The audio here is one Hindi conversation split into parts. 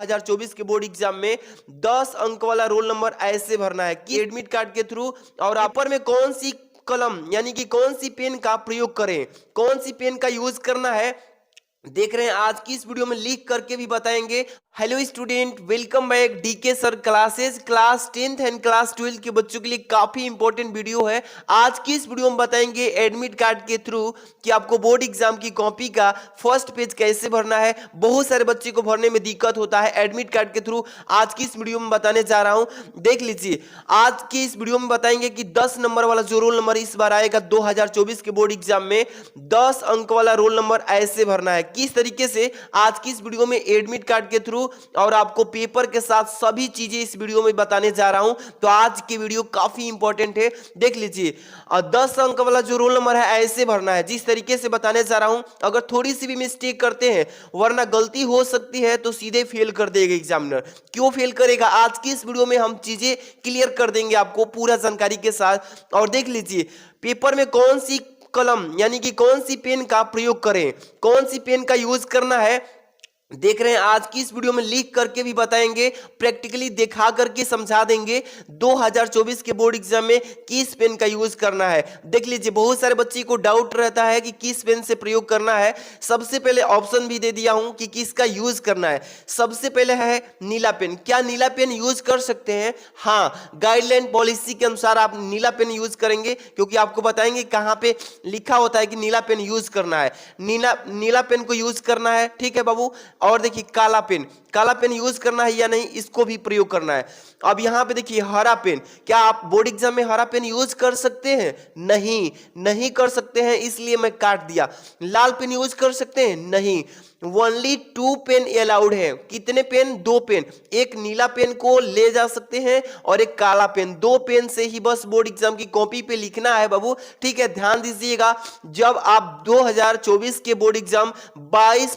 2024 के बोर्ड एग्जाम में 10 अंक वाला रोल नंबर ऐसे भरना है कि एडमिट कार्ड के थ्रू, और ऊपर में कौन सी कलम यानी कि कौन सी पेन का प्रयोग करें, कौन सी पेन का यूज करना है, देख रहे हैं आज की इस वीडियो में लिख करके भी बताएंगे। Hello student, welcome back DK sir classes. Class 10th and class 12 के बच्चों के लिए काफी इंपॉर्टेंट वीडियो है। आज की इस वीडियो में बताएंगे एडमिट कार्ड के थ्रू कि आपको बोर्ड एग्जाम की कॉपी का फर्स्ट पेज कैसे भरना है। बहुत सारे बच्चे को भरने में दिक्कत होता है एडमिट कार्ड के थ्रू, आज की इस वीडियो में बताने जा रहा हूं। देख लीजिए, आज की इस वीडियो में बताएंगे कि 10 नंबर वाला जो रोल नंबर इस बार आएगा 2024 के बोर्ड एग्जाम में 10 अंक वाला रोल नंबर ऐसे भरना है। किस तरीके से, आज की इस वीडियो में एडमिट कार्ड के थ्रू और आपको पेपर के साथ सभी चीजें इस वीडियो में बताने जा रहा हूं। तो आज की वीडियो काफी इंपॉर्टेंट है, देख लीजिए। 10 अंक वाला जो रोल नंबर है ऐसे भरना है जिस तरीके से बताने जा रहा हूं। अगर थोड़ी सी भी मिस्टेक करते हैं, वरना गलती हो सकती है, तो सीधे फेल कर देगा एग्जामिनर। क्यों फेल करेगा, आज की इस वीडियो में हम चीजें क्लियर कर देंगे आपको पूरा जानकारी के साथ। और देख लीजिए, पेपर में कौन सी कलम यानी कि कौन सी पेन का प्रयोग करें, कौन सी पेन का यूज करना है, देख रहे हैं आज की इस वीडियो में लिख करके भी बताएंगे, प्रैक्टिकली दिखा करके समझा देंगे 2024 के बोर्ड एग्जाम में किस पेन का यूज करना है। देख लीजिए, बहुत सारे बच्चे को डाउट रहता है कि किस पेन से प्रयोग करना है। सबसे पहले ऑप्शन भी दे दिया हूं कि किसका यूज करना है। सबसे पहले है नीला पेन। क्या नीला पेन यूज कर सकते हैं? हाँ, गाइडलाइन पॉलिसी के अनुसार आप नीला पेन यूज करेंगे, क्योंकि आपको बताएंगे कहां पे लिखा होता है कि नीला पेन यूज करना है। नीला पेन को यूज करना है, ठीक है बाबू। और देखिए, काला पेन यूज करना है या नहीं, इसको भी प्रयोग करना है। अब यहां पे देखिए, हरा पेन। क्या आप बोर्ड एग्जाम में हरा पेन यूज कर सकते हैं? नहीं कर सकते हैं, इसलिए मैं काट दिया। लाल पेन यूज कर सकते हैं? नहीं। ओनली 2 पेन अलाउड है। कितने पेन? 2 पेन। एक नीला पेन को ले जा सकते हैं और एक काला पेन। 2 पेन से ही बस बोर्ड एग्जाम की कॉपी पे लिखना है बाबू, ठीक है। ध्यान दीजिएगा, जब आप 2024 के बोर्ड एग्जाम 22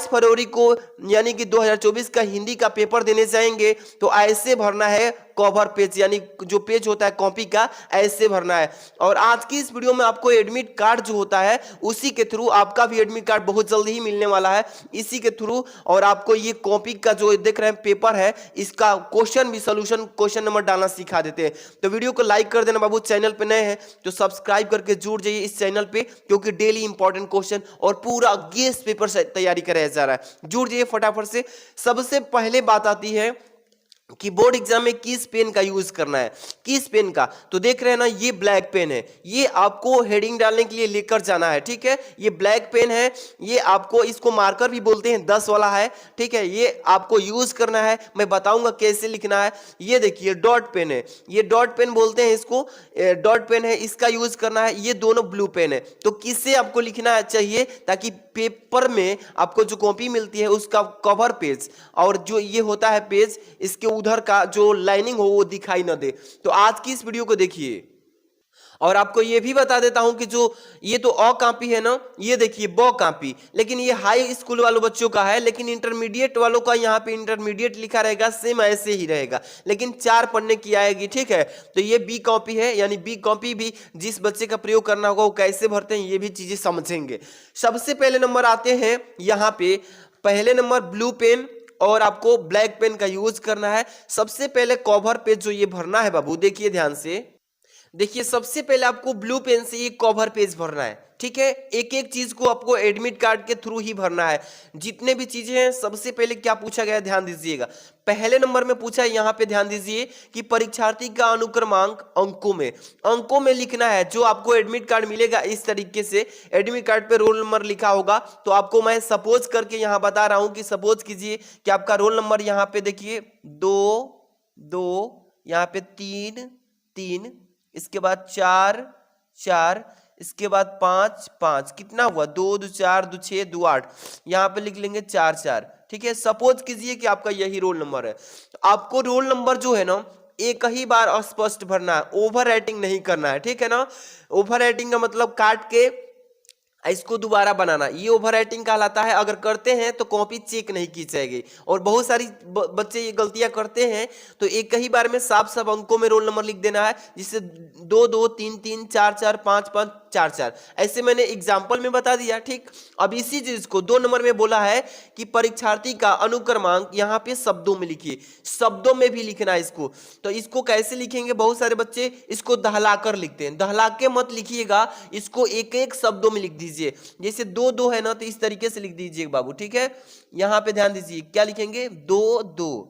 फरवरी को यानी कि 2024 का हिंदी का पेपर देने जाएंगे, तो ऐसे भरना है कवर पेज, यानी जो पेज होता है कॉपी का, ऐसे भरना है। और आज की इस वीडियो में आपको एडमिट कार्ड जो होता है उसी के थ्रू, आपका भी एडमिट कार्ड बहुत जल्दी ही मिलने वाला है इसी के थ्रू, और आपको ये कॉपी का जो देख रहे हैं पेपर है, इसका क्वेश्चन भी सोल्यूशन क्वेश्चन नंबर डालना सिखा देते हैं। तो वीडियो को लाइक कर देना बाबू, चैनल पे नए हैं तो सब्सक्राइब करके जुड़ जाइए इस चैनल पे, क्योंकि डेली इंपॉर्टेंट क्वेश्चन और पूरा गेस्ट पेपर से तैयारी कराया जा रहा है। जुड़ जाइए फटाफट से। सबसे पहले बात आती है कि बोर्ड एग्जाम में किस पेन का यूज करना है, किस पेन का। तो देख रहे हैं ना, ये ब्लैक पेन है, ये आपको हेडिंग डालने के लिए लेकर जाना है, ठीक है। ये ब्लैक पेन है, ये आपको, इसको मार्कर भी बोलते हैं, 10 वाला है, ठीक है। ये आपको यूज करना है, मैं बताऊंगा कैसे लिखना है। ये देखिए, डॉट पेन है, ये डॉट पेन बोलते हैं इसको, डॉट पेन है, इसका यूज करना है। ये दोनों ब्लू पेन है। तो किससे आपको लिखना चाहिए, ताकि पेपर में आपको जो कॉपी मिलती है उसका कवर पेज और जो ये होता है पेज, इसके उधर का जो लाइनिंग हो वो दिखाई ना दे। तो आज की इस वीडियो को देखिए। और आपको ये भी बता देता हूं कि जो ये तो अ कॉपी है ना, ये देखिए ब कॉपी, लेकिन ये हाई स्कूल वालों बच्चों का है, लेकिन इंटरमीडिएट वालों का यहाँ पे इंटरमीडिएट लिखा रहेगा, सेम ऐसे ही रहेगा, लेकिन 4 पन्ने की आएगी, ठीक है। तो ये बी कॉपी है, यानी बी कॉपी भी जिस बच्चे का प्रयोग करना होगा वो कैसे भरते हैं ये भी चीजें समझेंगे। सबसे पहले नंबर आते हैं यहाँ पे, पहले नंबर ब्लू पेन और आपको ब्लैक पेन का यूज करना है। सबसे पहले कवर पेज जो ये भरना है बाबू, देखिए ध्यान से, देखिए सबसे पहले आपको ब्लू पेन से ये कवर पेज भरना है, ठीक है। एक एक चीज को आपको एडमिट कार्ड के थ्रू ही भरना है। जितने भी चीजें हैं, सबसे पहले क्या पूछा गया है ध्यान दीजिएगा। पहले नंबर में पूछा है, यहाँ पे ध्यान दीजिए कि परीक्षार्थी का अनुक्रमांक अंकों में लिखना है। जो आपको एडमिट कार्ड मिलेगा इस तरीके से, एडमिट कार्ड पे रोल नंबर लिखा होगा। तो आपको मैं सपोज करके यहाँ बता रहा हूं कि सपोज कीजिए कि आपका रोल नंबर यहाँ पे देखिए 2, यहाँ पे 3, इसके बाद 4, इसके बाद 5, कितना हुआ, 2 2 4 2 6 2 8, यहाँ पे लिख लेंगे 4, ठीक है। सपोज कीजिए कि आपका यही रोल नंबर है। तो आपको रोल नंबर जो है ना, एक ही बार स्पष्ट भरना है, ओवर राइटिंग नहीं करना है, ठीक है ना। ओवर राइटिंग का मतलब काट के इसको दोबारा बनाना, ये ओवर राइटिंग कहलाता है। अगर करते हैं तो कॉपी चेक नहीं की जाएगी। और बहुत सारी बच्चे ये गलतियां करते हैं, तो एक ही बार में साफ अंकों में रोल नंबर लिख देना है, जिससे 2 2 3 3 4 4 5 5 4 4, ऐसे मैंने एग्जाम्पल में बता दिया। ठीक, अब इसी चीज को 2 नंबर में बोला है कि परीक्षार्थी का अनुक्रमांक यहाँ पे शब्दों में लिखिए, शब्दों में भी लिखना है इसको। तो इसको कैसे लिखेंगे, बहुत सारे बच्चे इसको दहलाकर लिखते हैं, दहला के मत लिखिएगा, इसको एक एक शब्दों में लिख दीजिए। जैसे 2 2 है ना, तो इस तरीके से लिख दीजिए बाबू। ठीक है, यहाँ पे ध्यान दीजिए, क्या लिखेंगे, 2 2,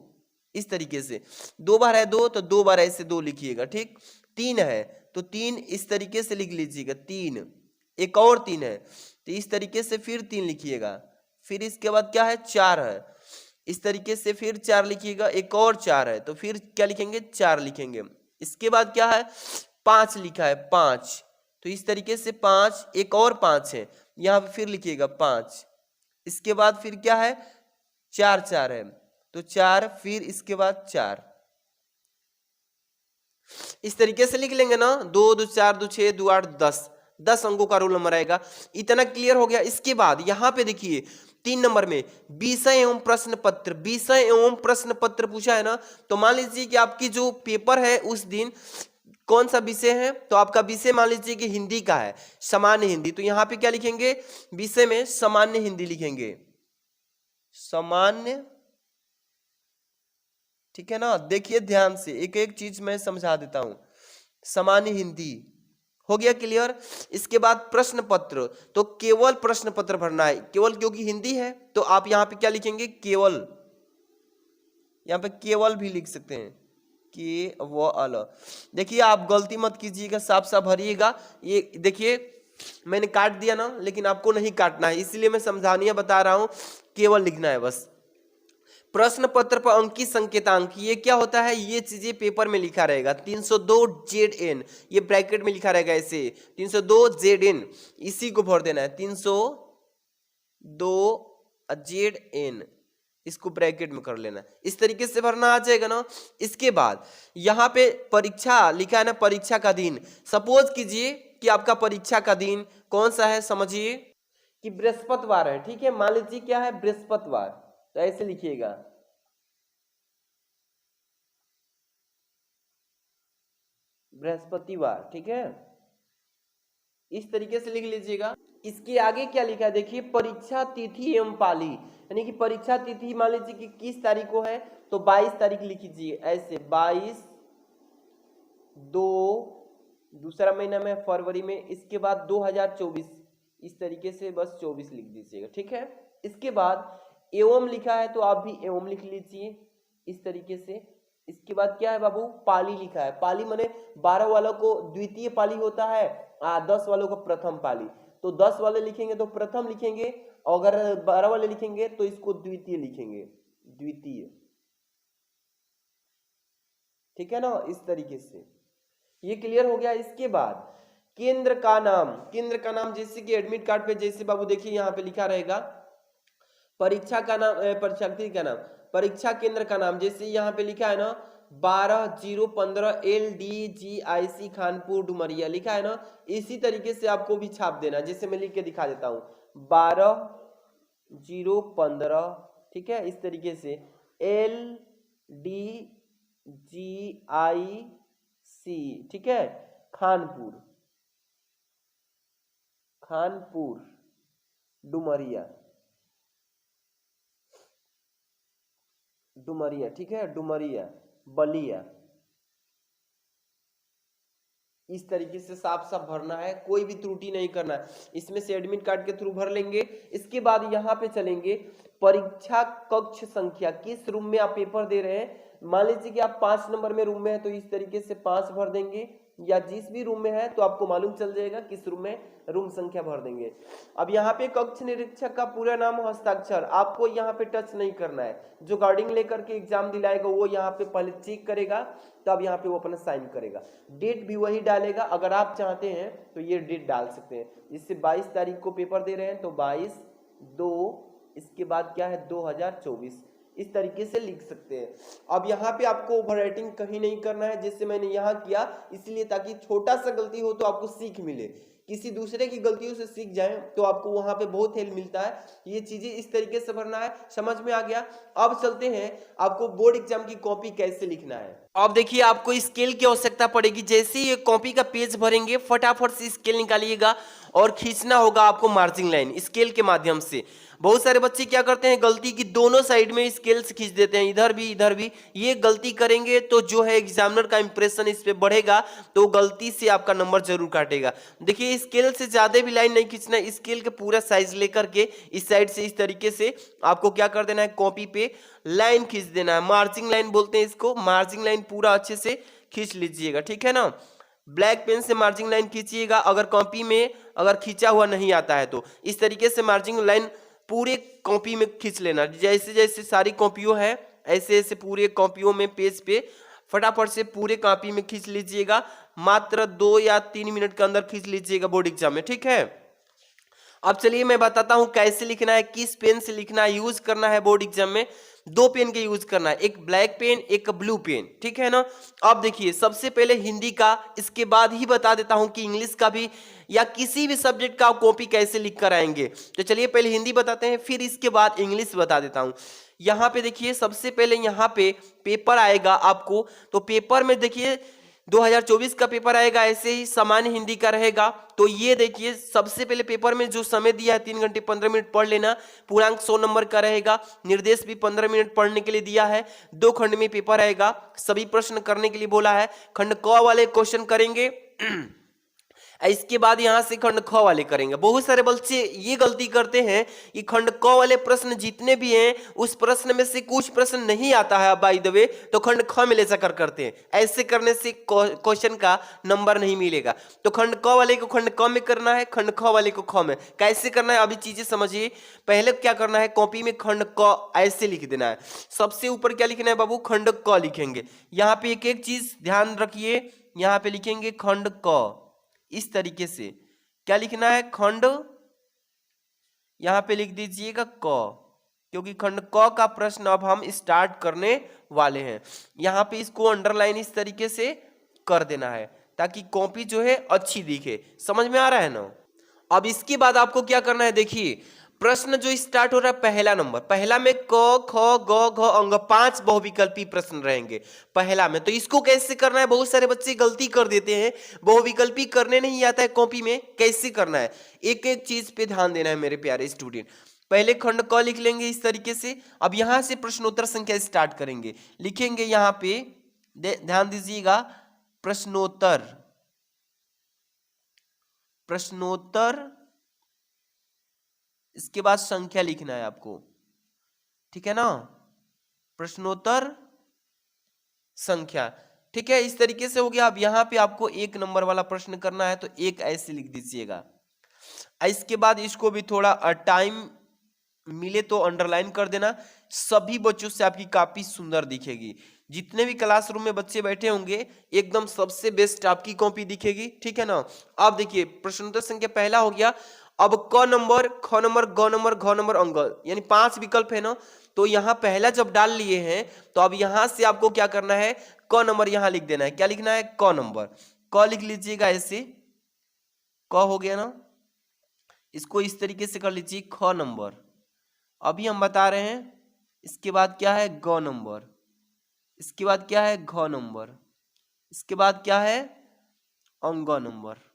इस तरीके से। 2 बार है 2 तो 2 बार ऐसे 2 लिखिएगा। ठीक, 3 है तो 3 इस तरीके से लिख लीजिएगा, 3, एक और 3 है तो इस तरीके से फिर 3 लिखिएगा। फिर इसके बाद क्या है, 4 है, इस तरीके से फिर 4 लिखिएगा, एक और 4 है तो फिर क्या लिखेंगे, 4 लिखेंगे। इसके बाद क्या है, 5 लिखा है, 5, तो इस तरीके से 5, एक और 5 है, यहाँ पे फिर लिखिएगा 5। इसके बाद फिर क्या है, 4 4 है तो 4, फिर इसके बाद 4, इस तरीके से लिख लेंगे ना। 2 2 4 2 6 2 8 10, 10 अंकों का रोल नंबर आएगा। इतना क्लियर हो गया। इसके बाद यहाँ पे देखिए 3 नंबर में विषय एवं प्रश्न पत्र, विषय एवं प्रश्न पत्र पूछा है ना, तो मान लीजिए कि आपकी जो पेपर है उस दिन कौन सा विषय है, तो आपका विषय मान लीजिए कि हिंदी का है, सामान्य हिंदी, तो यहाँ पे क्या लिखेंगे, विषय में सामान्य हिंदी लिखेंगे, सामान्य। ठीक है ना, देखिए ध्यान से, एक एक चीज मैं समझा देता हूं। सामान्य हिंदी हो गया क्लियर। इसके बाद प्रश्न पत्र, तो केवल प्रश्न पत्र भरना है, केवल क्योंकि हिंदी है तो आप यहाँ पे क्या लिखेंगे, केवल, यहाँ पे केवल भी लिख सकते हैं, केवल। देखिए आप गलती मत कीजिएगा, साफ साफ भरिएगा। ये देखिए मैंने काट दिया ना, लेकिन आपको नहीं काटना है, इसलिए मैं समझानिया बता रहा हूं, केवल लिखना है बस। प्रश्न पत्र पर अंकित संकेतांक, ये क्या होता है, ये चीजें पेपर में लिखा रहेगा। 302 ZN, ये ब्रैकेट में लिखा रहेगा ऐसे, 302 ZN, इसी को भर देना है, 302 ZN, इसको ब्रैकेट में कर लेना, इस तरीके से भरना आ जाएगा ना। इसके बाद यहाँ पे परीक्षा लिखा है ना, परीक्षा का दिन, सपोज कीजिए कि आपका परीक्षा का दिन कौन सा है, समझिए कि बृहस्पतिवार है। ठीक है, मान लीजिए क्या है, बृहस्पतिवार, तो ऐसे लिखिएगा, बृहस्पतिवार। ठीक है, इस तरीके से लिख लीजिएगा। इसके आगे क्या लिखा है, देखिए परीक्षा तिथि एवं पाली, यानी कि परीक्षा तिथि मान लीजिए कि किस तारीख को है, तो 22 तारीख लिख लीजिए ऐसे, 22/2 दूसरा महीना में फरवरी में, इसके बाद 2024, इस तरीके से बस 24 लिख दीजिएगा। ठीक है, इसके बाद एवं लिखा है तो आप भी एवं लिख लीजिए इस तरीके से। इसके बाद क्या है बाबू, पाली लिखा है, पाली माने 12 वालों को द्वितीय पाली होता है, 10 वालों को प्रथम पाली, तो 10 वाले लिखेंगे तो प्रथम लिखेंगे, और अगर 12 वाले लिखेंगे तो इसको द्वितीय लिखेंगे, द्वितीय। ठीक है ना, इस तरीके से ये क्लियर हो गया। इसके बाद केंद्र का नाम, केंद्र का नाम जैसे कि एडमिट कार्ड पे जैसे बाबू देखिए यहाँ पे लिखा रहेगा, परीक्षा का नाम, परीक्षार्थी का नाम, परीक्षा केंद्र का नाम, जैसे यहाँ पे लिखा है ना 12/015 LDGIC खानपुर डुमरिया लिखा है ना, इसी तरीके से आपको भी छाप देना, जैसे मैं लिख के दिखा देता हूँ 12/015। ठीक है, इस तरीके से LDGIC, ठीक है, खानपुर, खानपुर डुमरिया, डुमरिया। ठीक है, डुमरिया बलिया, इस तरीके से साफ साफ भरना है, कोई भी त्रुटि नहीं करना है, इसमें से एडमिट कार्ड के थ्रू भर लेंगे। इसके बाद यहाँ पे चलेंगे परीक्षा कक्ष संख्या, किस रूम में आप पेपर दे रहे हैं, मान लीजिए कि आप 5 नंबर में रूम में है तो इस तरीके से 5 भर देंगे, या जिस भी रूम में है तो आपको मालूम चल जाएगा किस रूम में, रूम संख्या भर देंगे। अब यहाँ पे कक्ष निरीक्षक का पूरा नाम, हस्ताक्षर आपको यहाँ पे टच नहीं करना है, जो गार्डिंग लेकर के एग्जाम दिलाएगा वो यहाँ पे पहले चेक करेगा, तब यहाँ पे वो अपना साइन करेगा, डेट भी वही डालेगा। अगर आप चाहते हैं तो ये डेट डाल सकते हैं, जिससे 22 तारीख को पेपर दे रहे हैं तो 22/2, इसके बाद क्या है 2024, इस तरीके से लिख सकते हैं। अब यहाँ पे आपको ओवर राइटिंग कहीं नहीं करना है, जैसे मैंने यहाँ किया, इसलिए ताकि छोटा सा गलती हो तो आपको सीख मिले किसी दूसरे की गलतियों से सीख जाएं तो आपको वहां पे बहुत हेल्प मिलता है। ये चीजें इस तरीके से भरना है, समझ में आ गया। अब चलते हैं आपको बोर्ड एग्जाम की कॉपी कैसे लिखना है। अब देखिए आपको स्केल की आवश्यकता पड़ेगी। जैसे ही ये कॉपी का पेज भरेंगे फटाफट से स्केल निकालिएगा और खींचना होगा आपको मार्जिंग लाइन स्केल के माध्यम से। बहुत सारे बच्चे क्या करते हैं गलती की, दोनों साइड में स्केल से खींच देते हैं, इधर भी इधर भी। ये गलती करेंगे तो जो है एग्जामिनर का इंप्रेशन इस पे बढ़ेगा, तो गलती से आपका नंबर जरूर काटेगा। देखिए स्केल से ज्यादा भी लाइन नहीं खींचना है, स्केल के पूरा साइज लेकर के इस साइड से इस तरीके से आपको क्या कर देना है, कॉपी पे लाइन खींच देना है। मार्जिंग लाइन बोलते हैं इसको। मार्जिंग लाइन पूरा अच्छे से खींच लीजिएगा, ठीक है ना। ब्लैक पेन से मार्जिंग लाइन खींचिएगा। अगर कॉपी में अगर खींचा हुआ नहीं आता है तो इस तरीके से मार्जिंग लाइन पूरे कॉपी में खींच लेना। जैसे जैसे सारी कॉपियों है ऐसे ऐसे पूरे कॉपियों में पेज पे फटाफट से पूरे कॉपी में खींच लीजिएगा। मात्र 2 या 3 मिनट के अंदर खींच लीजिएगा बोर्ड एग्जाम में, ठीक है। अब चलिए मैं बताता हूं कैसे लिखना है, किस पेन से लिखना है, यूज करना है बोर्ड एग्जाम में। 2 पेन के यूज करना है, एक ब्लैक पेन एक ब्लू पेन, ठीक है ना। अब देखिए सबसे पहले हिंदी का, इसके बाद ही बता देता हूं कि इंग्लिश का भी या किसी भी सब्जेक्ट का कॉपी कैसे लिख कर आएंगे। तो चलिए पहले हिंदी बताते हैं, फिर इसके बाद इंग्लिश बता देता हूं। यहाँ पे देखिए सबसे पहले यहाँ पे पेपर आएगा आपको, तो पेपर में देखिए 2024 का पेपर आएगा, ऐसे ही सामान्य हिंदी का रहेगा। तो ये देखिए सबसे पहले पेपर में जो समय दिया है 3 घंटे 15 मिनट पढ़ लेना। पूर्णांक 100 नंबर का रहेगा। निर्देश भी 15 मिनट पढ़ने के लिए दिया है। 2 खंड में पेपर आएगा, सभी प्रश्न करने के लिए बोला है। खंड क वाले क्वेश्चन करेंगे इसके बाद यहां से खंड ख वाले करेंगे। बहुत सारे बच्चे ये गलती करते हैं कि खंड क वाले प्रश्न जितने भी हैं उस प्रश्न में से कुछ प्रश्न नहीं आता है बाय द वे, तो खंड ख में ले जाकर करते हैं। ऐसे करने से क्वेश्चन का नंबर नहीं मिलेगा। तो खंड क वाले को खंड क में करना है, खंड ख वाले को ख में। कैसे करना है अभी चीजें समझिए। पहले क्या करना है, कॉपी में खंड क ऐसे लिख देना है। सबसे ऊपर क्या लिखना है बाबू, खंड क लिखेंगे। यहाँ पे एक एक चीज ध्यान रखिए, यहाँ पे लिखेंगे खंड क इस तरीके से। क्या लिखना है, खंड, यहां पे लिख दीजिएगा क, क्योंकि खंड क का प्रश्न अब हम स्टार्ट करने वाले हैं। यहां पे इसको अंडरलाइन इस तरीके से कर देना है ताकि कॉपी जो है अच्छी दिखे। समझ में आ रहा है ना। अब इसके बाद आपको क्या करना है, देखिए प्रश्न जो स्टार्ट हो रहा है पहला नंबर, पहला में क ख ग घ अंग 5 बहुविकल्पी प्रश्न रहेंगे पहला में। तो इसको कैसे करना है, बहुत सारे बच्चे गलती कर देते हैं, बहुविकल्पी करने नहीं आता है कॉपी में। कैसे करना है, एक एक चीज पे ध्यान देना है मेरे प्यारे स्टूडेंट। पहले खंड क लिख लेंगे इस तरीके से। अब यहां से प्रश्नोत्तर संख्या स्टार्ट करेंगे, लिखेंगे यहां पे ध्यान दीजिएगा, प्रश्नोत्तर, प्रश्नोत्तर, इसके बाद संख्या लिखना है आपको, ठीक है ना, प्रश्नोत्तर संख्या, ठीक है। इस तरीके से हो गया। अब यहां पे आपको 1 नंबर वाला प्रश्न करना है, तो 1 ऐसे लिख दीजिएगा। इसके बाद इसको भी थोड़ा टाइम मिले तो अंडरलाइन कर देना। सभी बच्चों से आपकी काफी सुंदर दिखेगी। जितने भी क्लासरूम में बच्चे बैठे होंगे एकदम सबसे बेस्ट आपकी कॉपी दिखेगी, ठीक है ना। अब देखिए प्रश्नोत्तर संख्या पहला हो गया। अब क नंबर, ख नंबर, ग नंबर, घ नंबर, अंग, यानी 5 विकल्प है ना। तो यहाँ पहला जब डाल लिए हैं तो अब यहां से आपको क्या करना है, क नंबर यहां लिख देना है। क्या लिखना है, क नंबर, क लिख लीजिएगा ऐसे, क हो गया ना। इसको इस तरीके से कर लीजिए, ख नंबर। अभी हम बता रहे हैं, इसके बाद क्या है, ग नंबर, इसके बाद क्या है, घ नंबर, इसके बाद क्या है, अंग नंबर।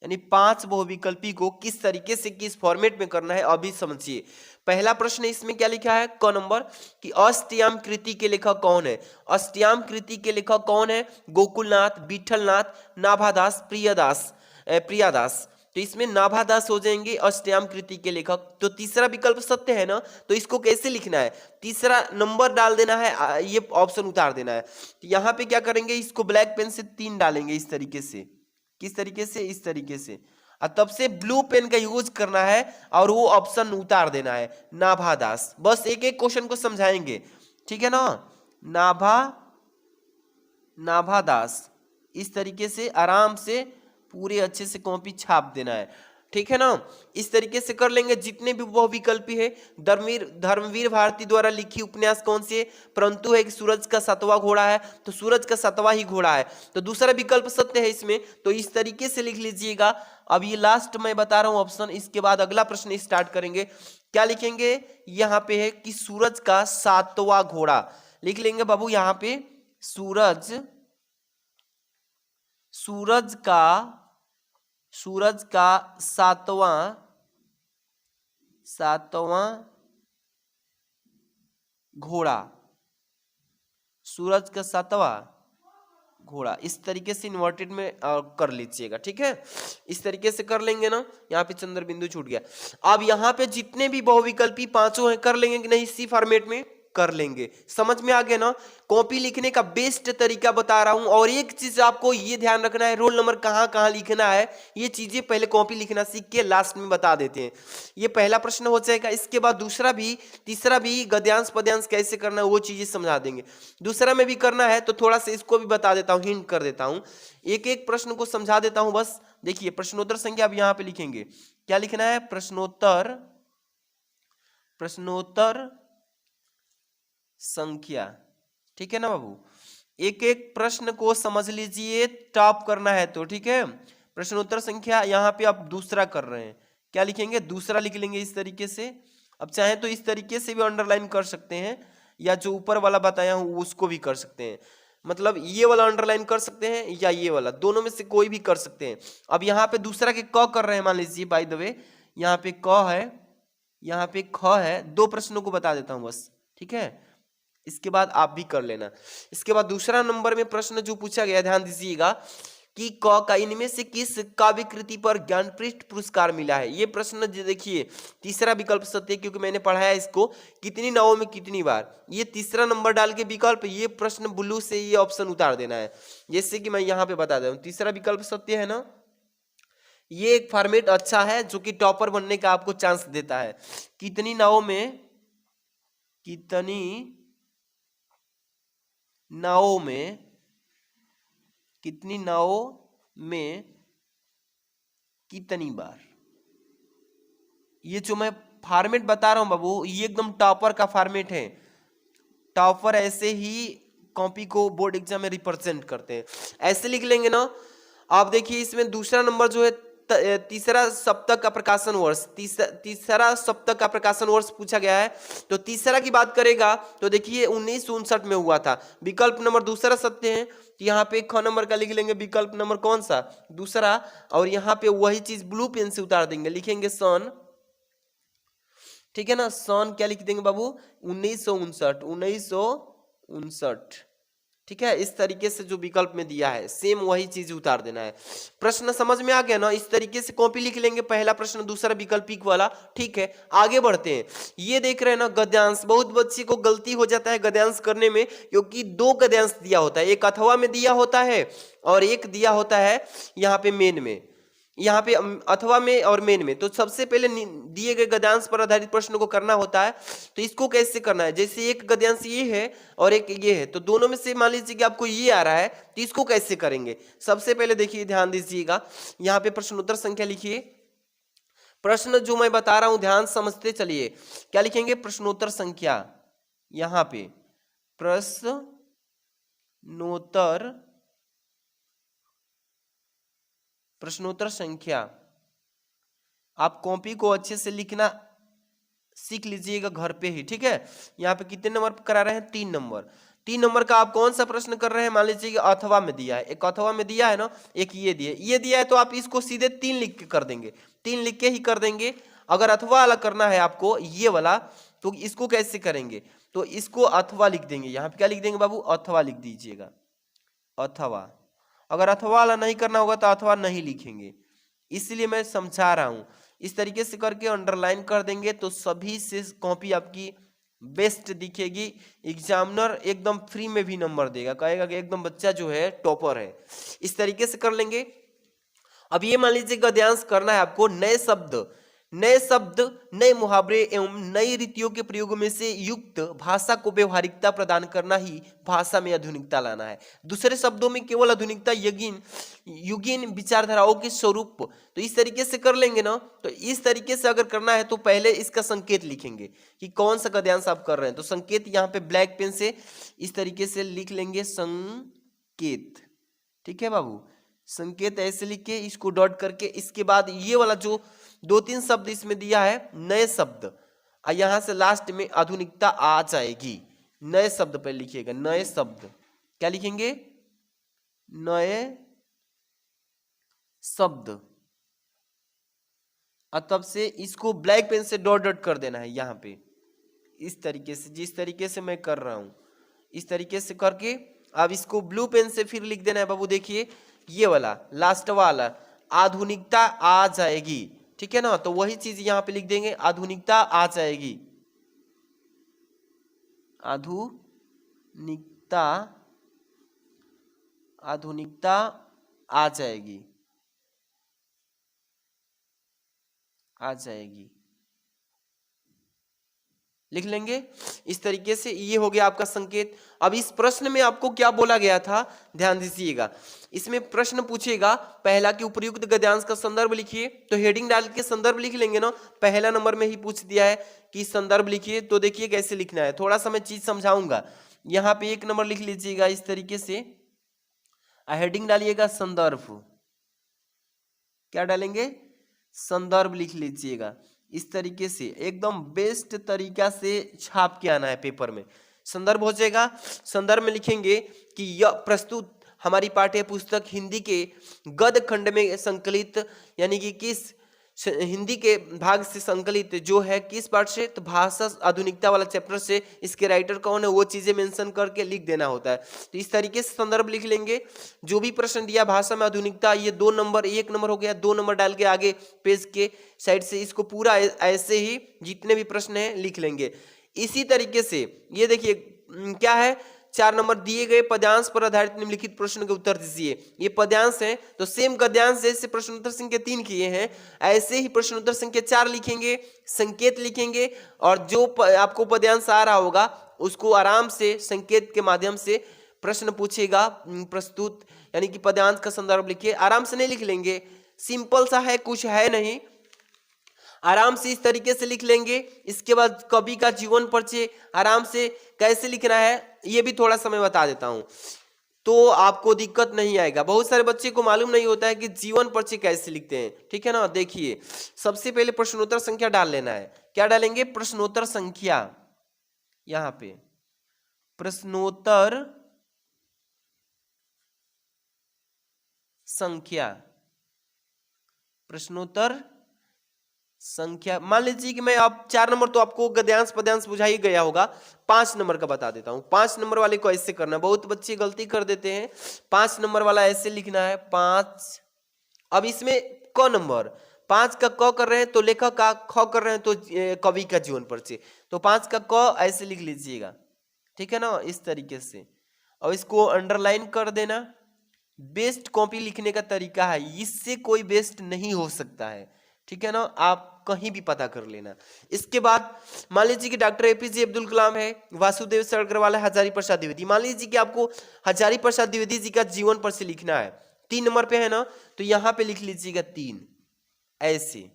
यानी 5 बहुविकल्पी को किस तरीके से किस फॉर्मेट में करना है अभी समझिए। पहला प्रश्न इसमें क्या लिखा है, क नंबर, कि अष्टयाम कृति के लेखक कौन है। अष्टयाम कृति के लेखक कौन है, गोकुलनाथ, विठलनाथ, नाभादास, प्रियादास। तो इसमें नाभादास हो जाएंगे अष्टयाम कृति के लेखक। तो तीसरा विकल्प सत्य है ना, तो इसको कैसे लिखना है, तीसरा नंबर डाल देना है, ये ऑप्शन उतार देना है। तो यहाँ पे क्या करेंगे, इसको ब्लैक पेन से 3 डालेंगे इस तरीके से। किस तरीके से, इस तरीके से। और तब से ब्लू पेन का यूज करना है और वो ऑप्शन उतार देना है, नाभादास। बस एक एक क्वेश्चन को समझाएंगे, ठीक है ना। नाभादास, इस तरीके से आराम से पूरे अच्छे से कॉपी छाप देना है। ठीक है ना। इस तरीके से कर लेंगे। जितने भी बहुविकल्पी है, धर्मवीर भारती द्वारा लिखी उपन्यास कौन सी है? परंतु है कि सूरज का सातवां घोड़ा है, तो सूरज का सातवां ही घोड़ा है, तो दूसरा विकल्प सत्य है इसमें। तो इस तरीके से लिख लीजिएगा। अब ये लास्ट मैं बता रहा हूं ऑप्शन, इसके बाद अगला प्रश्न स्टार्ट करेंगे। क्या लिखेंगे? यहाँ पे है कि सूरज का सातवां घोड़ा लिख लेंगे बाबू। यहाँ पे सूरज का सातवां घोड़ा, सूरज का सातवां घोड़ा, इस तरीके से इन्वर्टेड में कर लीजिएगा। ठीक है, इस तरीके से कर लेंगे ना। यहाँ पे चंद्र बिंदु छूट गया। अब यहाँ पे जितने भी बहुविकल्पी पांचों हैं कर लेंगे कि नहीं? सी फॉर्मेट में कर लेंगे। समझ में आ गया ना? कॉपी लिखने का बेस्ट तरीका बता रहा हूं। और एक चीज आपको ये ध्यान रखना है, रोल नंबर कहां कहां लिखना है, ये चीजें पहले कॉपी लिखना सीख के लास्ट में बता देते हैं। ये पहला प्रश्न हो जाएगा। इसके बाद दूसरा भी, तीसरा भी, गद्यांश पद्यांश कैसे करना है वो चीजें समझा देंगे। दूसरा में भी करना है तो थोड़ा सा इसको भी बता देता हूं, हिंट कर देता हूं, एक एक प्रश्न को समझा देता हूं बस। देखिए, प्रश्नोत्तर संख्या अब यहां पे लिखेंगे। क्या लिखना है? प्रश्नोत्तर संख्या। ठीक है ना बाबू? एक एक प्रश्न को समझ लीजिए, टॉप करना है तो। ठीक है, प्रश्नोत्तर संख्या। यहाँ पे आप दूसरा कर रहे हैं, क्या लिखेंगे? दूसरा लिख लेंगे इस तरीके से। अब चाहे तो इस तरीके से भी अंडरलाइन कर सकते हैं, या जो ऊपर वाला बताया हूं उसको भी कर सकते हैं। मतलब ये वाला अंडरलाइन कर सकते हैं या ये वाला, दोनों में से कोई भी कर सकते हैं। अब यहाँ पे दूसरा के क कर रहे हैं, मान लीजिए बाय द वे यहाँ पे क है, यहाँ पे ख है। दो प्रश्नों को बता देता हूं बस। ठीक है, इसके बाद आप भी कर लेना। इसके बाद दूसरा नंबर में प्रश्न जो पूछा गया, ध्यान दीजिएगा कि क का इनमें से किस काव्य कृति पर ज्ञानपीठ पुरस्कार मिला है? ये प्रश्न देखिए, तीसरा विकल्प सत्य, क्योंकि मैंने पढ़ाया इसको कितनी नावों में कितनी बार। ये तीसरा नंबर डाल के विकल्प, ये प्रश्न ब्लू से ये ऑप्शन उतार देना है, जैसे कि मैं यहाँ पे बता दूं। तीसरा विकल्प सत्य है ना। ये एक फॉर्मेट अच्छा है जो कि टॉपर बनने का आपको चांस देता है। कितनी नावों में कितनी नावों में कितनी बार। ये जो मैं फॉर्मेट बता रहा हूं बाबू, ये एकदम टॉपर का फॉर्मेट है। टॉपर ऐसे ही कॉपी को बोर्ड एग्जाम में रिप्रेजेंट करते हैं, ऐसे लिख लेंगे ना। आप देखिए, इसमें दूसरा नंबर जो है तीसरा सप्तक का प्रकाशन वर्ष, तीसरा सप्तक का प्रकाशन वर्ष पूछा गया है। तो तीसरा की बात करेगा तो देखिए 1959 में हुआ था। विकल्प नंबर दूसरा सत्य है, तो यहाँ पे ख नंबर का लिख लेंगे। विकल्प नंबर कौन सा? दूसरा। और यहाँ पे वही चीज ब्लू पेन से उतार देंगे, लिखेंगे सन। ठीक है ना, सन क्या लिख देंगे बाबू? 1959। ठीक है, इस तरीके से जो विकल्प में दिया है सेम वही चीज उतार देना है। प्रश्न समझ में आ गया ना? इस तरीके से कॉपी लिख लेंगे, पहला प्रश्न, दूसरा विकल्पिक वाला। ठीक है, आगे बढ़ते हैं। ये देख रहे हैं ना गद्यांश। बहुत बच्चे को गलती हो जाता है गद्यांश करने में, क्योंकि दो गद्यांश दिया होता है, एक अथवा में दिया होता है और एक दिया होता है यहाँ पे मेन में, यहाँ पे अथवा में और मेन में। तो सबसे पहले दिए गए गद्यांश पर आधारित प्रश्न को करना होता है। तो इसको कैसे करना है? जैसे एक गद्यांश ये है और एक ये है, तो दोनों में से मान लीजिए कि आपको ये आ रहा है, तो इसको कैसे करेंगे? सबसे पहले देखिए, ध्यान दीजिएगा, यहाँ पे प्रश्नोत्तर संख्या लिखिए। प्रश्न जो मैं बता रहा हूं ध्यान समझते चलिए। क्या लिखेंगे? प्रश्नोत्तर संख्या। यहाँ पे प्रश्नोत्तर संख्या। आप कॉपी को अच्छे से लिखना सीख लीजिएगा घर पे ही। ठीक है, यहाँ पे कितने नंबर करा रहे हैं? 3 नंबर। 3 नंबर का आप कौन सा प्रश्न कर रहे हैं? मान लीजिए कि अथवा में दिया है, एक अथवा में दिया है ना, एक ये दिया है, तो आप इसको सीधे 3 लिख के कर देंगे, 3 लिख के ही कर देंगे। अगर अथवा वाला करना है आपको ये वाला, तो इसको कैसे करेंगे? तो इसको अथवा लिख देंगे। यहाँ पे क्या लिख देंगे बाबू? अथवा लिख दीजिएगा, अथवा। अगर अथवा वाला नहीं करना होगा तो अथवा नहीं लिखेंगे, इसलिए मैं समझा रहा हूं। इस तरीके से करके अंडरलाइन कर देंगे तो सभी से कॉपी आपकी बेस्ट दिखेगी। एग्जामिनर एकदम फ्री में भी नंबर देगा, कहेगा कि एकदम बच्चा जो है टॉपर है। इस तरीके से कर लेंगे। अब ये मान लीजिए गद्यांश करना है आपको, नए शब्द नए शब्द, नए मुहावरे एवं नई रीतियों के प्रयोग में से युक्त भाषा को व्यवहारिकता प्रदान करना ही भाषा में आधुनिकता लाना है। दूसरे शब्दों में केवल आधुनिकता युगीन विचारधाराओं के स्वरूप। तो इस तरीके से कर लेंगे ना, तो इस तरीके से अगर करना है तो पहले इसका संकेत लिखेंगे कि कौन सा गद्यांश आप कर रहे हैं। तो संकेत यहाँ पे ब्लैक पेन से इस तरीके से लिख लेंगे, संकेत। ठीक है बाबू, संकेत ऐसे लिख के इसको डॉट करके, इसके बाद ये वाला जो 2-3 शब्द इसमें दिया है नए शब्द, और यहां से लास्ट में आधुनिकता आ जाएगी। नए शब्द पे लिखिएगा, नए शब्द क्या लिखेंगे, नए शब्द, और तब से इसको ब्लैक पेन से डॉट डॉट कर देना है यहाँ पे, इस तरीके से, जिस तरीके से मैं कर रहा हूं इस तरीके से करके अब इसको ब्लू पेन से फिर लिख देना है बाबू। देखिए ये वाला लास्ट वाला, आधुनिकता आ जाएगी। ठीक है ना, तो वही चीज यहां पे लिख देंगे, आधुनिकता आ जाएगी, आधुनिकता, आधुनिकता आ जाएगी, आ जाएगी, लिख लेंगे इस तरीके से। ये हो गया आपका संकेत। अब इस प्रश्न में आपको क्या बोला गया था, ध्यान दीजिएगा। इसमें प्रश्न पूछेगा पहला कि उपयुक्त गद्यांश का संदर्भ लिखिए, तो हेडिंग डाल के संदर्भ लिख लेंगे ना, पहला नंबर में ही पूछ दिया है कि संदर्भ लिखिए। तो देखिए कैसे लिखना है, थोड़ा सा मैं चीज समझाऊंगा। यहाँ पे 1 नंबर लिख लीजिएगा इस तरीके से, हेडिंग डालिएगा संदर्भ, क्या डालेंगे, संदर्भ लिख लीजिएगा इस तरीके से, एकदम बेस्ट तरीका से छाप के आना है पेपर में। संदर्भ हो जाएगा, संदर्भ में लिखेंगे कि यह प्रस्तुत हमारी पाठ्य पुस्तक हिंदी के गद्य खंड में संकलित, यानी कि किस हिंदी के भाग से संकलित जो है, किस पाठ से, तो भाषा आधुनिकता वाला चैप्टर से। इसके राइटर कौन है वो चीजें मेंशन करके लिख देना होता है। तो इस तरीके से संदर्भ लिख लेंगे। जो भी प्रश्न दिया भाषा में आधुनिकता, ये 2 नंबर, 1 नंबर हो गया, 2 नंबर डाल के आगे पेज के साइड से इसको पूरा ऐसे ही जितने भी प्रश्न हैं लिख लेंगे। इसी तरीके से ये देखिए क्या है, 4 नंबर दिए गए पद्यांश पर आधारित निम्नलिखित प्रश्न के उत्तर दीजिए। ये पद्यांश है, तो सेम गद्यांश जैसे प्रश्नोत्तर संख्या 3 किए हैं, ऐसे ही प्रश्नोत्तर संख्या 4 लिखेंगे, संकेत लिखेंगे, और जो आपको पद्यांश आ रहा होगा उसको आराम से संकेत के माध्यम से प्रश्न पूछेगा प्रस्तुत, यानी कि पद्यांश का संदर्भ लिखिए। आराम से नहीं लिख लेंगे, सिंपल सा है, कुछ है नहीं, आराम से इस तरीके से लिख लेंगे। इसके बाद कवि का जीवन परिचय आराम से कैसे लिखना है ये भी थोड़ा समय बता देता हूं, तो आपको दिक्कत नहीं आएगा। बहुत सारे बच्चे को मालूम नहीं होता है कि जीवन परिचय कैसे लिखते हैं। ठीक है ना, देखिए सबसे पहले प्रश्नोत्तर संख्या डाल लेना है। क्या डालेंगे, प्रश्नोत्तर संख्या, यहां पे प्रश्नोत्तर संख्या, प्रश्नोत्तर संख्या। मान लीजिए कि मैं आप 4 नंबर तो आपको गद्यांश पद्यांश बुझा ही गया होगा, 5 नंबर का बता देता हूं। 5 नंबर वाले को ऐसे करना, बहुत बच्चे गलती कर देते हैं। 5 नंबर वाला ऐसे लिखना है, 5। अब इसमें क नंबर, 5 का क कर रहे हैं तो लेखक का, ख कर रहे हैं तो कवि का जीवन परिचय, तो 5 का क ऐसे लिख लीजिएगा। ठीक है ना, इस तरीके से। और इसको अंडरलाइन कर देना। बेस्ट कॉपी लिखने का तरीका है, इससे कोई बेस्ट नहीं हो सकता है। ठीक है ना, आप कहीं भी पता कर लेना। इसके बाद मान लीजिए कि डॉक्टर एपीजे अब्दुल कलाम है, वासुदेव सर अग्रवाल है, हजारी प्रसाद द्विवेदी। मान लीजिए कि आपको हजारी प्रसाद द्विवेदी जी का जीवन पर से लिखना है, 3 नंबर पे है ना, तो यहां पे लिख लीजिएगा 3 ऐसे।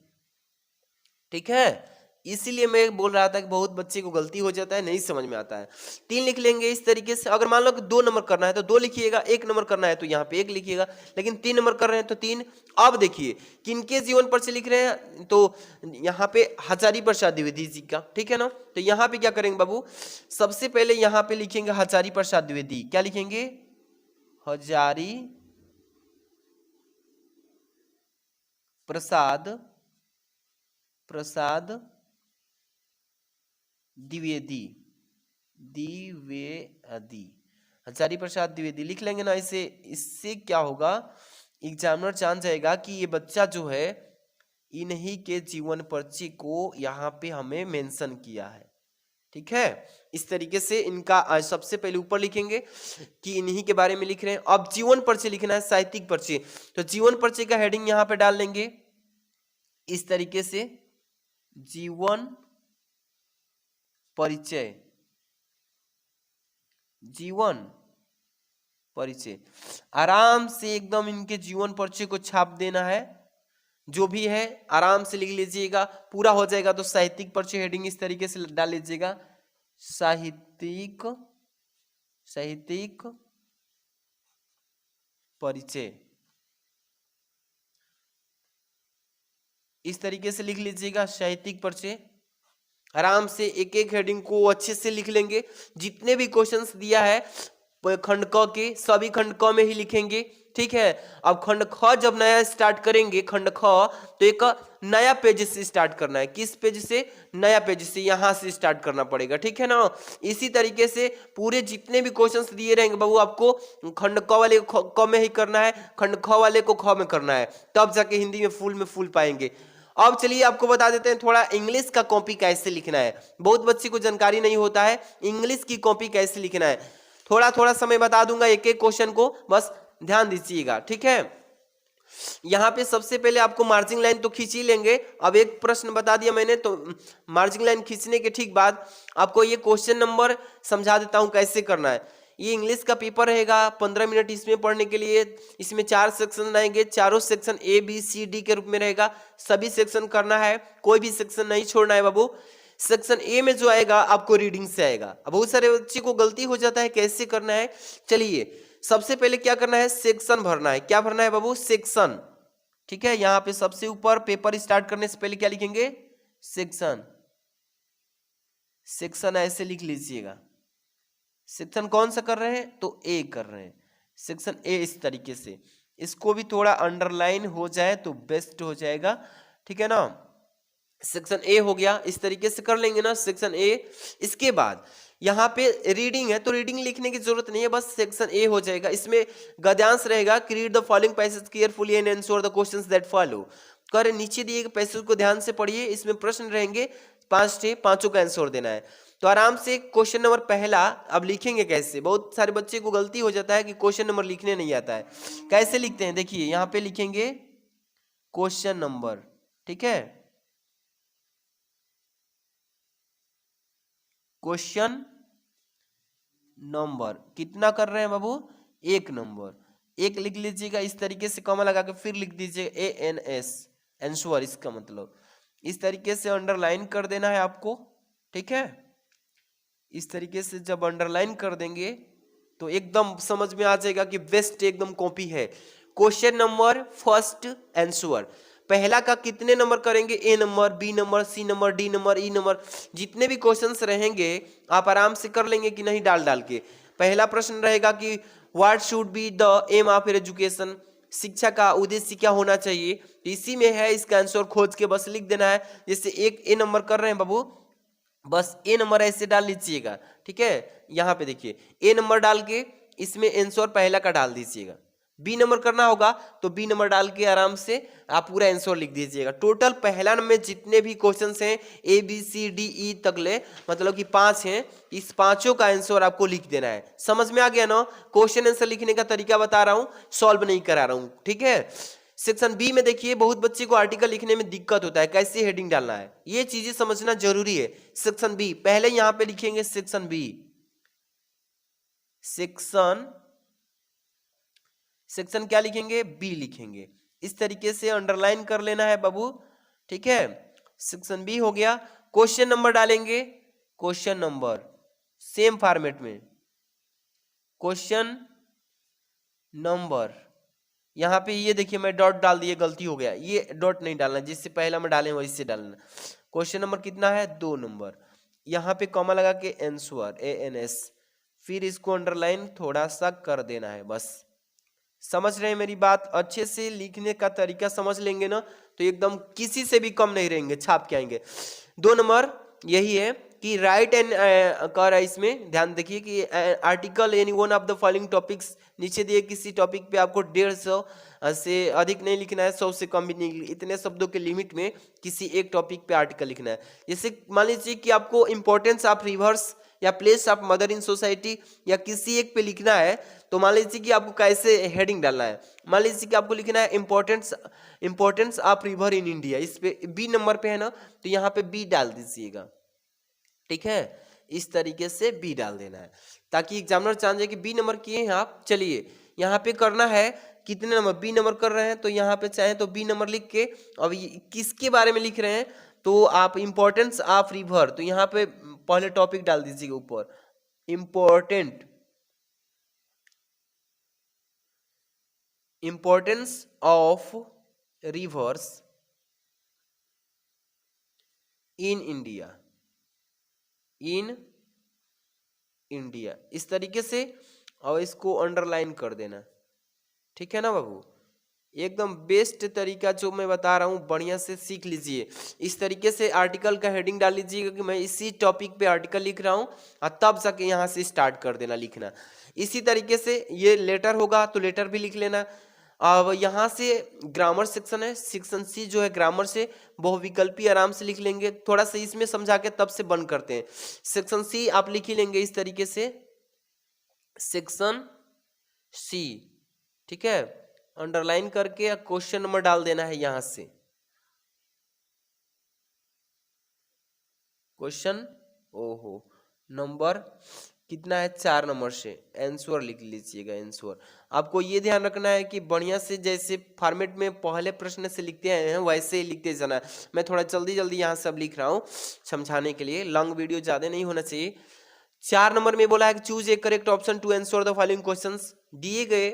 ठीक है, इसीलिए मैं बोल रहा था कि बहुत बच्चे को गलती हो जाता है, नहीं समझ में आता है। 3 लिख लेंगे इस तरीके से। अगर मान लो कि 2 नंबर करना है तो 2 लिखिएगा, 1 नंबर करना है तो यहाँ पे 1 लिखिएगा, लेकिन 3 नंबर कर रहे हैं तो 3। अब देखिए किनके जीवन पर से लिख रहे हैं, तो यहाँ पे हजारी प्रसाद द्विवेदी जी का। ठीक है ना, तो यहाँ पे क्या करेंगे बाबू, सबसे पहले यहाँ पे लिखेंगे हजारी प्रसाद द्विवेदी। क्या लिखेंगे, हजारी प्रसाद द्विवेदी, हजारी प्रसाद द्विवेदी लिख लेंगे ना इसे। इससे क्या होगा, एग्जामिनर जान जाएगा कि ये बच्चा जो है इन्हीं के जीवन परिचय को यहाँ पे हमें मेंशन किया है। ठीक है, इस तरीके से इनका सबसे पहले ऊपर लिखेंगे कि इन्हीं के बारे में लिख रहे हैं। अब जीवन परिचय लिखना है, साहित्यिक परिचय, तो जीवन परिचय का हेडिंग यहाँ पे डाल लेंगे इस तरीके से। जीवन परिचय, जीवन परिचय। आराम से एकदम इनके जीवन परिचय को छाप देना है, जो भी है आराम से लिख लीजिएगा, पूरा हो जाएगा तो साहित्यिक परिचय हेडिंग इस तरीके से डाल लीजिएगा, साहित्यिक परिचय, इस तरीके से लिख लीजिएगा साहित्यिक परिचय। आराम से एक एक हेडिंग को अच्छे से लिख लेंगे। जितने भी क्वेश्चंस दिया है खंड क के, सभी खंड क में ही लिखेंगे, ठीक है। अब खंड ख जब नया स्टार्ट करेंगे, खंड ख, तो एक नया पेज से स्टार्ट करना है। किस पेज से? नया पेज से, यहां से स्टार्ट करना पड़ेगा, ठीक है ना। इसी तरीके से पूरे जितने भी क्वेश्चंस दिए रहेंगे बाबू, आपको खंड क वाले को क में ही करना है, खंड ख वाले को ख में करना है, तब जाके हिंदी में फुल पाएंगे। अब चलिए आपको बता देते हैं थोड़ा इंग्लिश का कॉपी कैसे लिखना है। बहुत बच्चे को जानकारी नहीं होता है इंग्लिश की कॉपी कैसे लिखना है। थोड़ा थोड़ा समय बता दूंगा एक एक क्वेश्चन को, बस ध्यान दीजिएगा, ठीक है। यहाँ पे सबसे पहले आपको मार्जिंग लाइन तो खींच ही लेंगे। अब एक प्रश्न बता दिया मैंने, तो मार्जिंग लाइन खींचने के ठीक बाद आपको ये क्वेश्चन नंबर समझा देता हूँ कैसे करना है। ये इंग्लिश का पेपर रहेगा, 15 मिनट इसमें पढ़ने के लिए। इसमें 4 सेक्शन आएंगे, चारों सेक्शन ABCD के रूप में रहेगा। सभी सेक्शन करना है, कोई भी सेक्शन नहीं छोड़ना है बाबू। सेक्शन ए में जो आएगा आपको रीडिंग से आएगा। अब बहुत सारे बच्चे को गलती हो जाता है, कैसे करना है। चलिए सबसे पहले क्या करना है, सेक्शन भरना है। क्या भरना है बाबू? सेक्शन, ठीक है। यहाँ पे सबसे ऊपर पेपर स्टार्ट करने से पहले क्या लिखेंगे? सेक्शन। सेक्शन ऐसे लिख लीजिएगा। सेक्शन कौन सा कर रहे हैं? तो ए कर रहे हैं, सेक्शन ए इस तरीके से। इसको भी थोड़ा अंडरलाइन हो जाए तो बेस्ट हो जाएगा, ठीक है ना। सेक्शन ए हो गया, इस तरीके से कर लेंगे ना सेक्शन ए। इसके बाद यहाँ पे रीडिंग है, तो रीडिंग लिखने की जरूरत नहीं है, बस सेक्शन ए हो जाएगा। इसमें गद्यांश रहेगा, read the following passage carefully and answer the questions that follow. कर नीचे दिए गए पैसेज को ध्यान से पढ़िए, इसमें प्रश्न रहेंगे 5 थे, पांचों का आंसर देना है। तो आराम से क्वेश्चन नंबर पहला अब लिखेंगे कैसे। बहुत सारे बच्चे को गलती हो जाता है कि क्वेश्चन नंबर लिखने नहीं आता है। कैसे लिखते हैं देखिए, यहाँ पे लिखेंगे क्वेश्चन नंबर, ठीक है। क्वेश्चन नंबर कितना कर रहे हैं बाबू? 1 नंबर। 1 लिख लीजिएगा, इस तरीके से कॉमा लगा के फिर लिख दीजिए ANS, आंसर इसका मतलब। इस तरीके से अंडरलाइन कर देना है आपको, ठीक है। इस तरीके से जब अंडरलाइन कर देंगे तो एकदम समझ में आ जाएगा कि बेस्ट एकदम कॉपी है। क्वेश्चन नंबर फर्स्ट आंसर, पहला का कितने नंबर करेंगे? A number, B number, C number, D number, E number. जितने भी क्वेश्चंस रहेंगे आप आराम से कर लेंगे कि नहीं डाल के। पहला प्रश्न रहेगा कि what should be the aim of education, शिक्षा का उद्देश्य क्या होना चाहिए। तो इसी में है, इसका आंसर खोज के बस लिख देना है। जैसे एक A नंबर कर रहे हैं बाबू, बस A नंबर ऐसे डाल लीजिएगा, ठीक है। यहाँ पे देखिए A नंबर डाल के इसमें आंसर पहला का डाल दीजिएगा। B नंबर करना होगा तो B नंबर डाल के आराम से आप पूरा आंसर लिख दीजिएगा। टोटल पहला में जितने भी क्वेश्चंस हैं ABCDE तक ले, मतलब कि 5 हैं, इस पांचों का आंसर आपको लिख देना है। समझ में आ गया ना? क्वेश्चन आंसर लिखने का तरीका बता रहा हूँ, सॉल्व नहीं करा रहा हूँ, ठीक है। सेक्शन बी में देखिए बहुत बच्चे को आर्टिकल लिखने में दिक्कत होता है, कैसे हेडिंग डालना है, ये चीजें समझना जरूरी है। सेक्शन बी पहले यहां पे लिखेंगे सेक्शन बी, सेक्शन क्या लिखेंगे? बी लिखेंगे। इस तरीके से अंडरलाइन कर लेना है बाबू, ठीक है। सेक्शन बी हो गया। क्वेश्चन नंबर डालेंगे, क्वेश्चन नंबर सेम फॉर्मेट में, क्वेश्चन नंबर। यहाँ पे ये देखिए मैं डॉट डाल दिए, गलती हो गया, ये डॉट नहीं डालना, जिससे पहला में डालें वही से डालना। क्वेश्चन नंबर कितना है? 2 नंबर। यहाँ पे कॉमा लगा के आंसर ANS, फिर इसको अंडरलाइन थोड़ा सा कर देना है, बस। समझ रहे हैं मेरी बात? अच्छे से लिखने का तरीका समझ लेंगे ना तो एकदम किसी से भी कम नहीं रहेंगे, छाप के आएंगे। 2 नंबर यही है कि राइट एंड कर है, इसमें ध्यान देखिए कि article any one of the following topics, नीचे दिए किसी टॉपिक पे आपको 150 से अधिक नहीं लिखना है, 100 से कम भी नहीं, इतने शब्दों के लिमिट में किसी एक टॉपिक पे आर्टिकल लिखना है। जैसे मान लीजिए कि आपको इंपॉर्टेंस ऑफ रिवर्स या place of mother in society या किसी एक पे लिखना है तो मान लीजिए कि आपको कैसे हेडिंग डालना है। मान लीजिए कि आपको लिखना है importance of river in India, इस पे बी नंबर पे है ना, तो यहाँ पे बी डाल दीजिएगा। ठीक है, इस तरीके से बी डाल देना है ताकि एग्जामिनर जान जाए कि बी नंबर किए हैं आप। चलिए यहाँ पे करना है कितने नंबर, बी नंबर कर रहे हैं तो यहाँ पे चाहे तो बी नंबर लिख के, अब किसके बारे में लिख रहे हैं तो आप इंपॉर्टेंस ऑफ रिवर, तो यहाँ पे पहले टॉपिक डाल दीजिएगा ऊपर, importance of reverse in India, इस तरीके से, और इसको अंडरलाइन कर देना। ठीक है ना बाबू, एकदम बेस्ट तरीका जो मैं बता रहा हूँ, बढ़िया से सीख लीजिए। इस तरीके से आर्टिकल का हेडिंग डाल लीजिएगा कि मैं इसी टॉपिक पे आर्टिकल लिख रहा हूँ, और तब जाके यहाँ से स्टार्ट कर देना लिखना। इसी तरीके से ये लेटर होगा तो लेटर भी लिख लेना। अब यहाँ से ग्रामर सेक्शन है, सेक्शन सी जो है ग्रामर से बहुविकल्पी आराम से लिख लेंगे, थोड़ा सा इसमें समझा के तब से बंद करते हैं। सेक्शन सी आप लिख ही लेंगे इस तरीके से, सेक्शन सी। ठीक है, अंडरलाइन करके क्वेश्चन नंबर डाल देना है यहाँ से, क्वेश्चन ओहो नंबर कितना है 4 नंबर से आंसर लिख लीजिएगा। आंसर आपको ये ध्यान रखना है कि बढ़िया से जैसे फॉर्मेट में पहले प्रश्न से लिखते हैं वैसे ही लिखते जाना है। मैं थोड़ा जल्दी जल्दी यहाँ सब लिख रहा हूँ समझाने के लिए, लॉन्ग वीडियो ज़्यादा नहीं होना चाहिए। 4 नंबर में बोला है कि choose a correct option to answer the following questions, दिए गए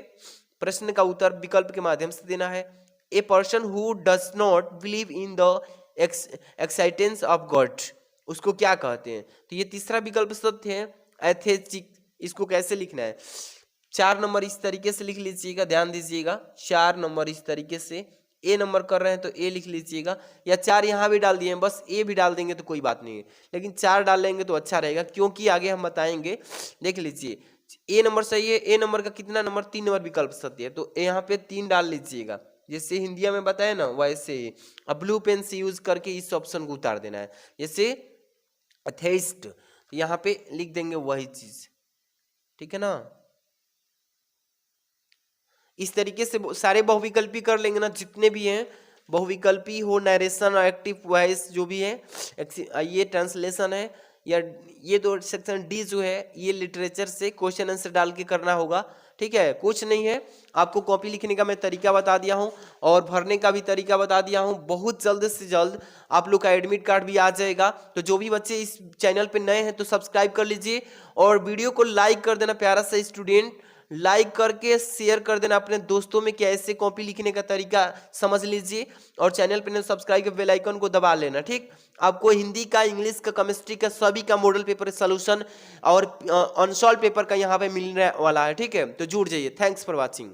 प्रश्न का उत्तर विकल्प के माध्यम से देना है। A person who does not believe in the existence of God, उसको क्या कहते हैं, तो ये तीसरा विकल्प सत्य है। एथेटिक, इसको कैसे लिखना है 4 नंबर इस तरीके से लिख लीजिएगा, ध्यान दीजिएगा 4 नंबर इस तरीके से। ए नंबर कर रहे हैं तो ए लिख लीजिएगा, या 4 यहाँ भी डाल दिए, बस ए भी डाल देंगे तो कोई बात नहीं है, लेकिन 4 डाल लेंगे तो अच्छा रहेगा क्योंकि आगे हम बताएंगे। देख लीजिए ए नंबर सही है, ए नंबर का कितना नंबर 3 नंबर विकल्प सत्य है, तो यहाँ पे 3 डाल लीजिएगा, जैसे हिंदी में बताया ना वैसे। अब ब्लू पेन से यूज करके इस ऑप्शन को उतार देना है, जैसे एथेइस्ट यहाँ पे लिख देंगे वही चीज। ठीक है ना, इस तरीके से सारे बहुविकल्पी कर लेंगे ना, जितने भी हैं बहुविकल्पी हो, नरेशन और एक्टिव वॉइस जो भी है, ये ट्रांसलेशन है, या ये 2 सेक्शन डी जो है ये लिटरेचर से क्वेश्चन आंसर डाल के करना होगा। ठीक है, कुछ नहीं है, आपको कॉपी लिखने का मैं तरीका बता दिया हूँ और भरने का भी तरीका बता दिया हूँ। बहुत जल्द से जल्द आप लोग का एडमिट कार्ड भी आ जाएगा, तो जो भी बच्चे इस चैनल पे नए हैं तो सब्सक्राइब कर लीजिए और वीडियो को लाइक कर देना। प्यारा सा स्टूडेंट लाइक करके शेयर कर देना अपने दोस्तों में कि ऐसे कॉपी लिखने का तरीका समझ लीजिए, और चैनल पे सब्सक्राइब के बेल आइकन को दबा लेना। ठीक, आपको हिंदी का, इंग्लिश का, केमिस्ट्री का सभी का मॉडल पेपर सॉल्यूशन और अनसॉल्व पेपर का यहाँ पे मिलने वाला है। ठीक है, तो जुड़ जाइए। Thanks for watching.